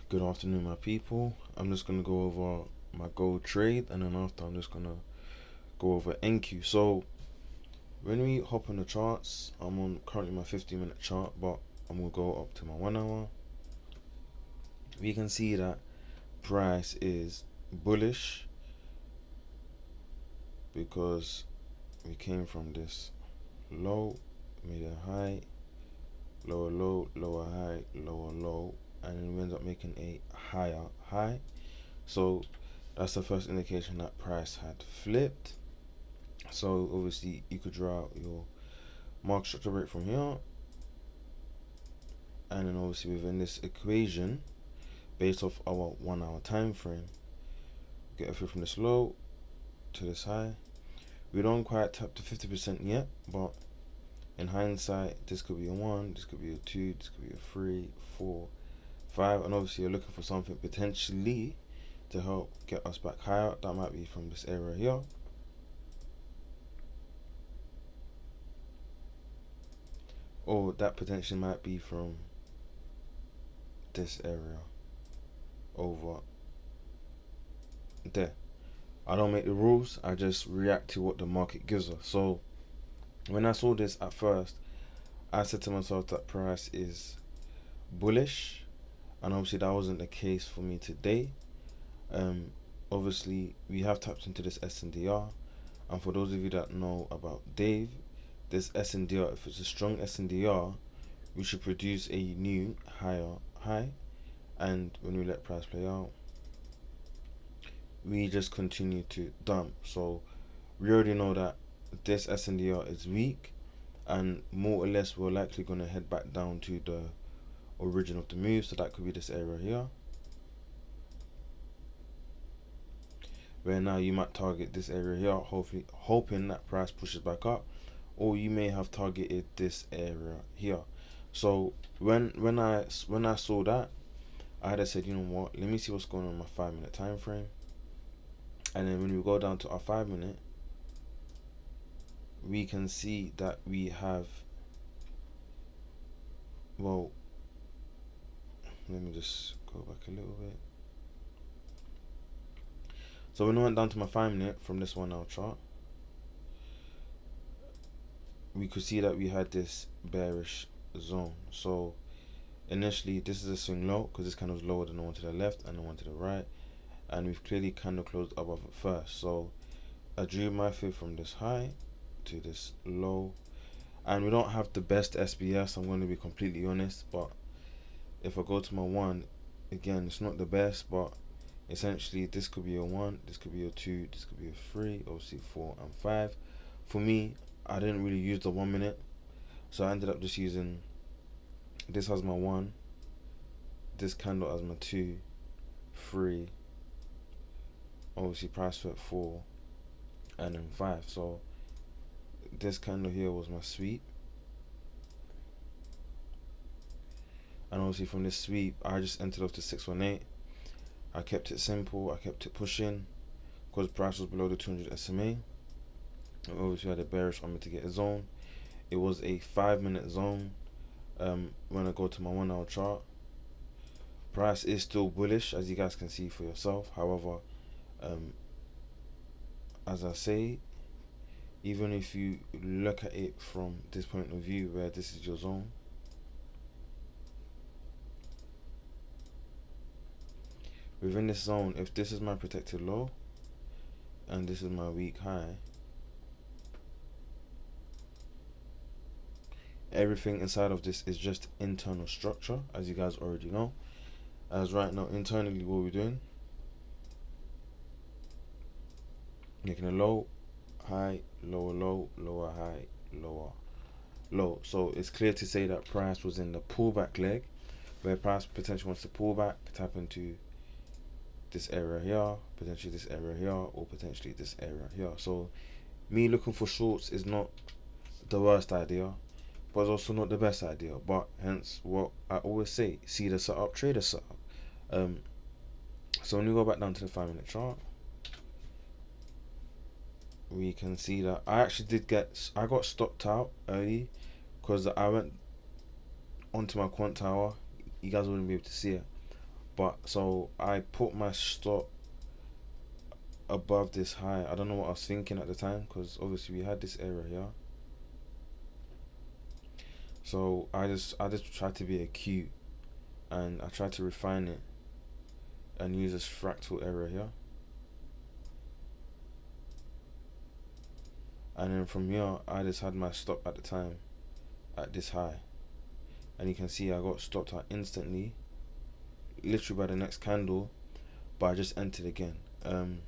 Good afternoon, my people. I'm just gonna go over my gold trade, and then after I'm just gonna go over NQ. So when we hop on the charts, I'm on currently my 50-minute chart, but I'm gonna go up to my 1 hour. We can see that price is bullish because we came from this low, made a high, lower low, lower high, lower low, and then we end up making a higher high. So that's the first indication that price had flipped. So obviously you could draw out your market structure break from here, and then obviously within this equation, based off our 1 hour time frame, get a feel from this low to this high. We don't quite tap to 50% yet, but in hindsight, this could be a 1, this could be a 2, this could be a 3, 4, 5, and obviously you're looking for something potentially to help get us back higher. That might be from this area here, or that potentially might be from this area over there. I don't make the rules, I just react to what the market gives us. So when I saw this at first, I said to myself that price is bullish, and obviously that wasn't the case for me today. Obviously we have tapped into this SNDR, and for those of you that know about Dave, this SNDR, if it's a strong SNDR, we should produce a new higher high, and when we let price play out, we just continue to dump. So we already know that this SNDR is weak, and more or less we're likely going to head back down to the origin of the move. So that could be this area here, where now you might target this area here, hopefully hoping that price pushes back up, or you may have targeted this area here. So when I saw that, I had said, you know what, let me see what's going on in my 5 minute time frame. And then when we go down to our 5 minute, we can see that we have, well, let me just go back a little bit. So when I went down to my 5 minute from this 1 hour chart, we could see that we had this bearish zone. So initially this is a swing low because this kind of lower than the one to the left and the one to the right, and we've clearly kind of closed above it first. So I drew my fib from this high to this low, and we don't have the best SBS, I'm going to be completely honest, but if I go to my 1, again, it's not the best, but essentially this could be a 1, this could be a 2, this could be a 3, obviously 4 and 5. For me, I didn't really use the 1 minute, so I ended up just using this as my 1, this candle as my 2, 3, obviously price at 4, and then 5. So this candle here was my sweep, and obviously from this sweep I just entered off to 618. I kept it simple, I kept it pushing because price was below the 200 SMA. I obviously had a bearish on me to get a zone. It was a 5 minute zone. When I go to my 1 hour chart, price is still bullish, as you guys can see for yourself. However, as I say, even if you look at it from this point of view where this is your zone, within this zone, if this is my protected low and this is my weak high, everything inside of this is just internal structure, as you guys already know. As right now, internally, what we're doing, making a low, high, lower low, lower high, lower low. So it's clear to say that price was in the pullback leg, where price potentially wants to pull back, tap into this area here, potentially this area here, or potentially this area here. So me looking for shorts is not the worst idea, but it's also not the best idea. But hence what I always say, see the setup, trade the setup. So when we go back down to the 5 minute chart, we can see that I got stopped out early because I went onto my quant tower. You guys wouldn't be able to see it, But so I put my stop above this high. I don't know what I was thinking at the time, because obviously we had this area here. So I just tried to be acute, and I tried to refine it and use this fractal area here. And then from here, I just had my stop at the time at this high, and you can see I got stopped out instantly, literally by the next candle, but I just entered again. And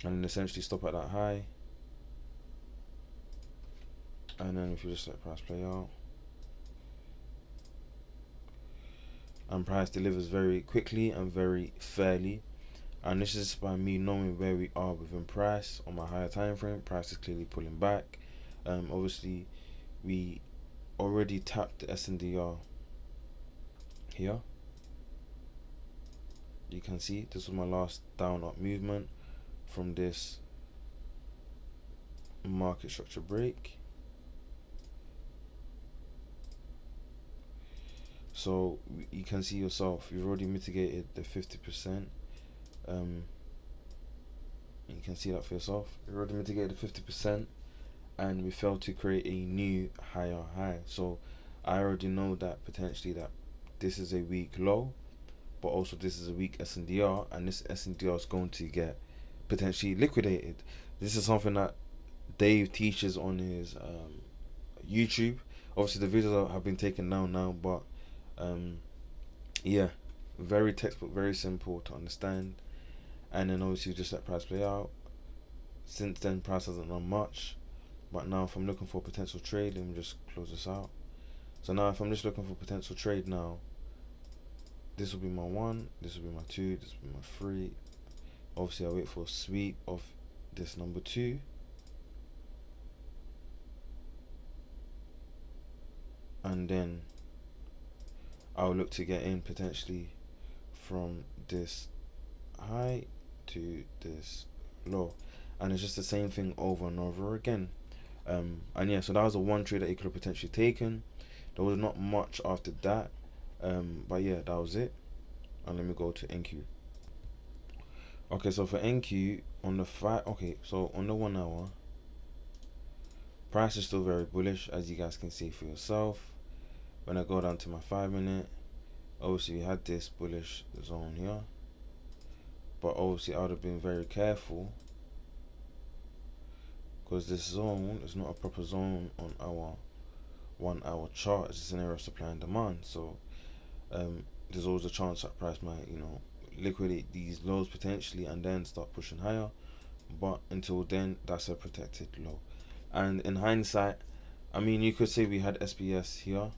then essentially stop at that high, and then if you just let price play out, and price delivers very quickly and very fairly. And this is by me knowing where we are within price on my higher time frame. Price is clearly pulling back. Obviously we already tapped the SNDR here. You can see this was my last down up movement from this market structure break. So you can see yourself, you've already mitigated the 50%. You can see that for yourself. You've already mitigated the 50%, and we failed to create a new higher high. So I already know that potentially that this is a weak low, but also this is a weak SNDR, and this SNDR is going to get potentially liquidated. This is something that Dave teaches on his YouTube. Obviously the videos have been taken down now, but yeah, very textbook, very simple to understand. And then obviously just let price play out. Since then price hasn't done much, but now if I'm looking for potential trade, let me just close this out. So now if I'm just looking for potential trade now, this will be my 1, this will be my 2, this will be my 3. Obviously I wait for a sweep of this number 2, and then I'll look to get in potentially from this high to this low, and it's just the same thing over and over again. And yeah, so that was the one trade that you could have potentially taken. There was not much after that, but yeah, that was it. And let me go to NQ. Okay, so for NQ on the 5, okay, so on the 1 hour, price is still very bullish, as you guys can see for yourself. When I go down to my 5-minute, obviously we had this bullish zone here, but obviously I would have been very careful, because this zone is not a proper zone on our 1 hour chart. It's a scenario of supply and demand. So there's always a chance that price might, liquidate these lows potentially and then start pushing higher. But until then, that's a protected low. And in hindsight, I mean, you could say we had SBS here.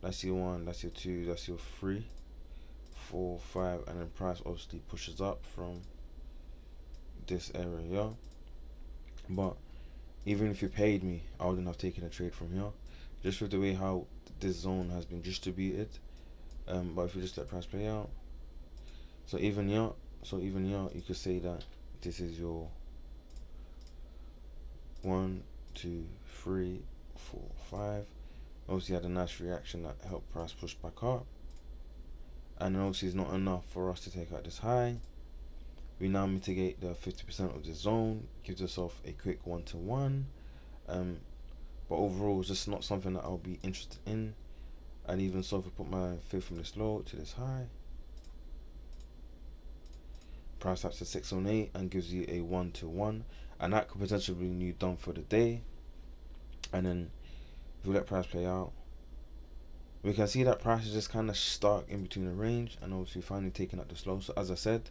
That's your 1, that's your 2, that's your 3, 4, 5, and then price obviously pushes up from this area here. But even if you paid me, I wouldn't have taken a trade from here, just with the way how this zone has been distributed. But if you just let price play out, so even here, you could say that this is your 1, 2, 3, 4, 5. Obviously had a nice reaction that helped price push back up, and then obviously it's not enough for us to take out this high. We now mitigate the 50% of the zone, gives yourself a quick 1-to-1. But overall it's just not something that I'll be interested in. And even so, if I put my fib from this low to this high, price taps to 618 and gives you a 1-to-1, and that could potentially be new done for the day. And then if we let price play out, we can see that price is just kind of stuck in between the range, and obviously finally taking out this low. So as I said,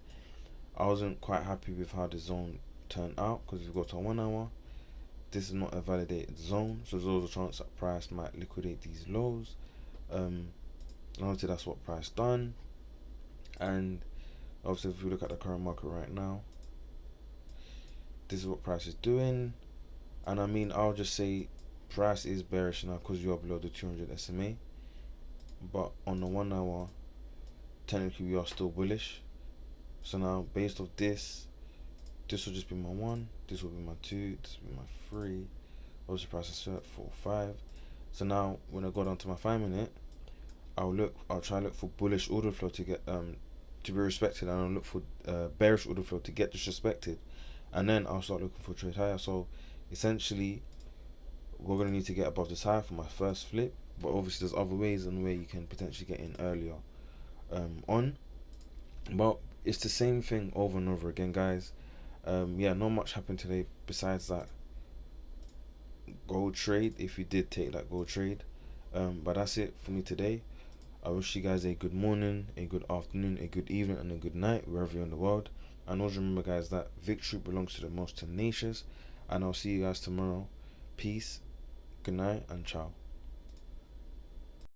I wasn't quite happy with how the zone turned out, because if we go to a 1 hour, this is not a validated zone, so there's always a chance that price might liquidate these lows. And obviously that's what price done. And obviously if we look at the current market right now, this is what price is doing. And I mean, I'll just say price is bearish now because you are below the 200 SMA, but on the 1 hour technically we are still bullish. So now based off this will just be my 1, this will be my 2, this will be my 3. Obviously price is set 4, 5. So now when I go down to my 5-minute, I'll try look for bullish order flow to get to be respected, and I'll look for bearish order flow to get disrespected, and then I'll start looking for trade higher. So essentially, we're gonna need to get above this high for my first flip. But obviously, there's other ways and where you can potentially get in earlier on. But it's the same thing over and over again, guys. Yeah, not much happened today besides that gold trade. If you did take that gold trade, but that's it for me today. I wish you guys a good morning, a good afternoon, a good evening, and a good night wherever you're in the world. And always remember, guys, that victory belongs to the most tenacious. And I'll see you guys tomorrow. Peace, good night, and ciao.